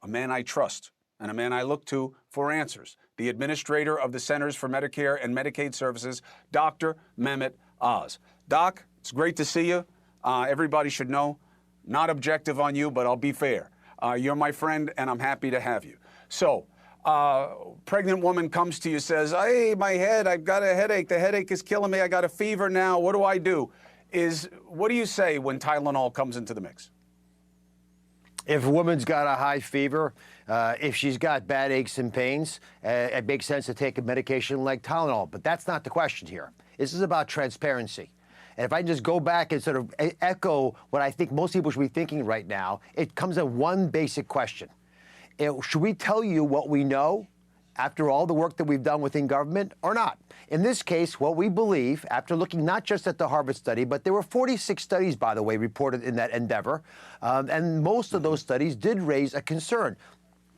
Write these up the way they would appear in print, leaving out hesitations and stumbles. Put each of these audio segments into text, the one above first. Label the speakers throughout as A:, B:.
A: a man I trust, and a man I look to for answers, the administrator of the Centers for Medicare and Medicaid Services, Dr. Mehmet Oz. Doc, it's great to see you. Everybody should know, not objective on you, but I'll be fair. You're my friend, and I'm happy to have you. So, pregnant woman comes to you, says, hey, my head, I've got a headache. The headache is killing me. I got a fever now. What do I do? What do you say when Tylenol comes into the mix?
B: If a woman's got a high fever, if she's got bad aches and pains, it makes sense to take a medication like Tylenol. But that's not the question here. This is about transparency. And if I can just go back and sort of echo what I think most people should be thinking right now, it comes to one basic question. Should we tell you what we know after all the work that we've done within government or not? In this case, what we believe, after looking not just at the Harvard study, but there were 46 studies, by the way, reported in that endeavor, and most of those studies did raise a concern.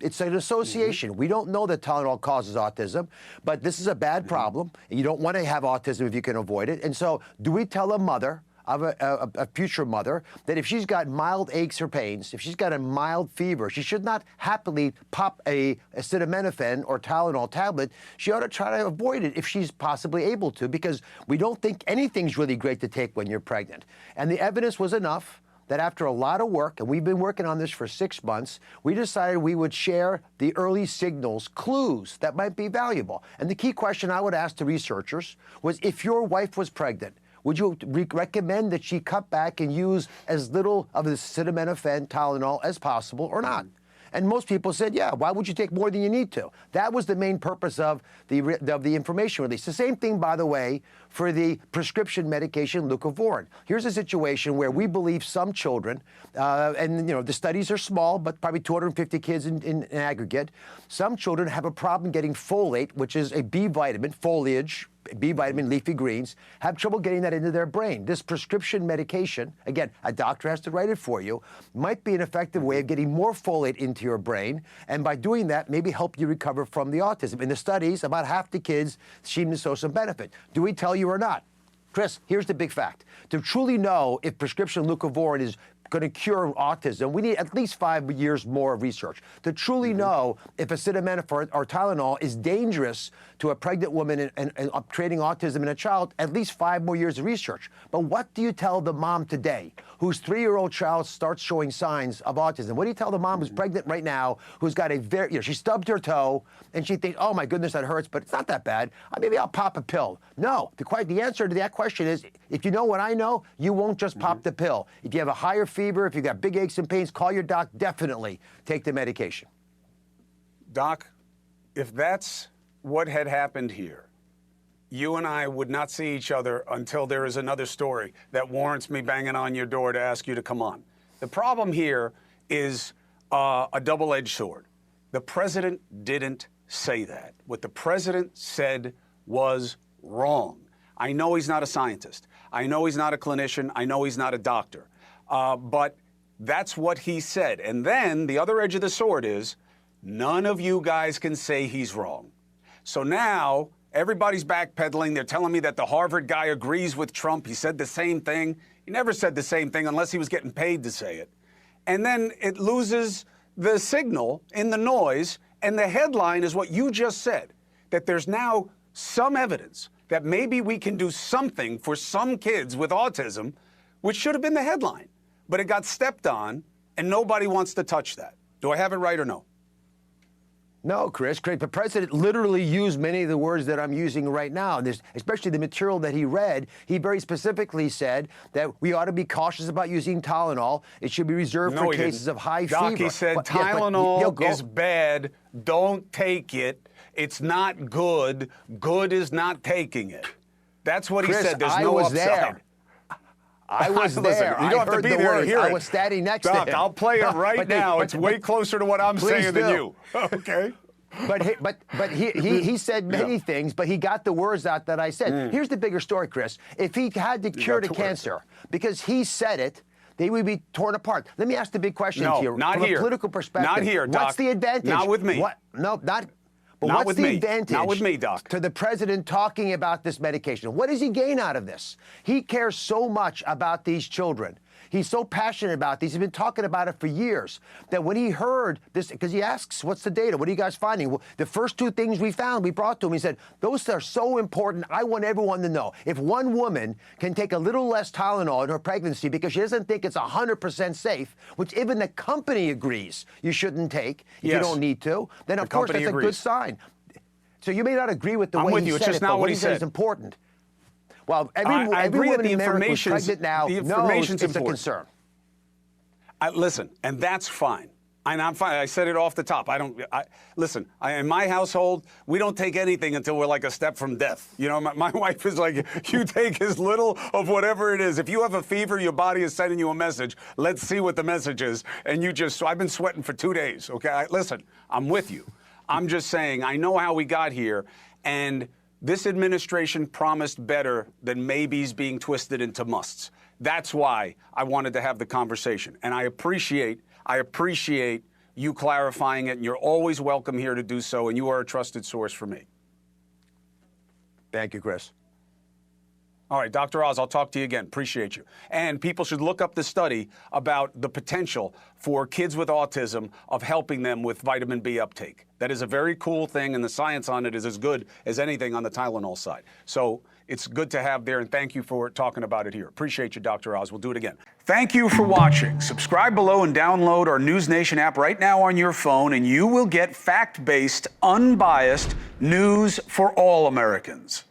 B: It's an association. We don't know that Tylenol causes autism, but this is a bad problem. And you don't want to have autism if you can avoid it. And so do we tell a mother of a future mother that if she's got mild aches or pains, if she's got a mild fever, she should not happily pop a acetaminophen or Tylenol tablet. She ought to try to avoid it if she's possibly able to, because we don't think anything's really great to take when you're pregnant. And the evidence was enough that after a lot of work, and we've been working on this for 6 months, we decided we would share the early signals, clues that might be valuable. And the key question I would ask to researchers was, if your wife was pregnant, would you recommend that she cut back and use as little of the acetaminophen, Tylenol as possible or not? And most people said, yeah, why would you take more than you need to? That was the main purpose of the information release. The same thing, by the way, for the prescription medication leucovorin. Here's a situation where we believe some children, and the studies are small, but probably 250 kids in aggregate, some children have a problem getting folate, which is a B vitamin, foliage, B vitamin, leafy greens, have trouble getting that into their brain. This prescription medication, again, a doctor has to write it for you, might be an effective way of getting more folate into your brain, and by doing that, maybe help you recover from the autism. In the studies, about half the kids seem to show some benefit. Do we tell you or not? Chris, here's the big fact. To truly know if prescription leucovorin is going to cure autism, we need at least 5 years more of research. To truly know if acetaminophen or Tylenol is dangerous to a pregnant woman and creating autism in a child, at least 5 more years of research. But what do you tell the mom today whose 3-year-old child starts showing signs of autism? What do you tell the mom who's pregnant right now, who's got a she stubbed her toe and she thinks, oh my goodness, that hurts, but it's not that bad. Maybe I'll pop a pill. No, the answer to that question is, if you know what I know, you won't just pop the pill. If you have a higher fever, if you've got big aches and pains, call your doc, definitely take the medication.
A: Doc, if that's what had happened here, you and I would not see each other until there is another story that warrants me banging on your door to ask you to come on. The problem here is a double-edged sword. The president didn't say that. What the president said was wrong. I know he's not a scientist. I know he's not a clinician. I know he's not a doctor. But that's what he said. And then the other edge of the sword is, none of you guys can say he's wrong. So now everybody's backpedaling. They're telling me that the Harvard guy agrees with Trump. He said the same thing. He never said the same thing unless he was getting paid to say it. And then it loses the signal in the noise. And the headline is what you just said, that there's now some evidence that maybe we can do something for some kids with autism, which should have been the headline. But it got stepped on, and nobody wants to touch that. Do I have it right or no?
B: No, Chris. The president literally used many of the words that I'm using right now. Especially the material that he read, he very specifically said that we ought to be cautious about using Tylenol. It should be reserved for cases of high fever.
A: Doc, he said Tylenol is bad. Don't take it. It's not good. Good is not taking it. That's what he said. There's no upside.
B: There. I was there.
A: You don't have to be there to hear it.
B: I was standing next to him.
A: I'll play it right now. It's way closer to what I'm saying than you. Okay.
B: But he said many things, but he got the words out that I said. Here's the bigger story, Chris. If he had to cure the cancer, because he said it, they would be torn apart. Let me ask the big question to you.
A: Not
B: from
A: here.
B: a political perspective.
A: Not here, Doc.
B: What's the advantage?
A: Not with me.
B: What? No, not. But
A: not
B: what's
A: with
B: the
A: me.
B: advantage
A: Not with me, Doc.
B: to the president talking about this medication? What does he gain out of this? He cares so much about these children. He's so passionate about these. He's been talking about it for years. That when he heard this, because he asks, what's the data? What are you guys finding? Well, the first two things we found, we brought to him. He said, those are so important. I want everyone to know. If one woman can take a little less Tylenol in her pregnancy because she doesn't think it's 100% safe, which even the company agrees you shouldn't take if you don't need to, then of course that's a good sign. So you may not agree with the way he said it, but what he said is important. Well, every woman in America who's pregnant now knows it's a concern.
A: Listen, and that's fine. And I'm fine. I said it off the top. Listen, in my household, we don't take anything until we're like a step from death. You know, my wife is like, you take as little of whatever it is. If you have a fever, your body is sending you a message. Let's see what the message is. And so I've been sweating for 2 days, okay? Listen, I'm with you. I'm just saying, I know how we got here, and this administration promised better than maybes being twisted into musts. That's why I wanted to have the conversation. And I appreciate you clarifying it, and you're always welcome here to do so, and you are a trusted source for me.
B: Thank you, Chris.
A: All right, Dr. Oz, I'll talk to you again. Appreciate you. And people should look up the study about the potential for kids with autism of helping them with vitamin B uptake. That is a very cool thing, and the science on it is as good as anything on the Tylenol side. So it's good to have there, and thank you for talking about it here. Appreciate you, Dr. Oz. We'll do it again. Thank you for watching. Subscribe below and download our NewsNation app right now on your phone, and you will get fact-based, unbiased news for all Americans.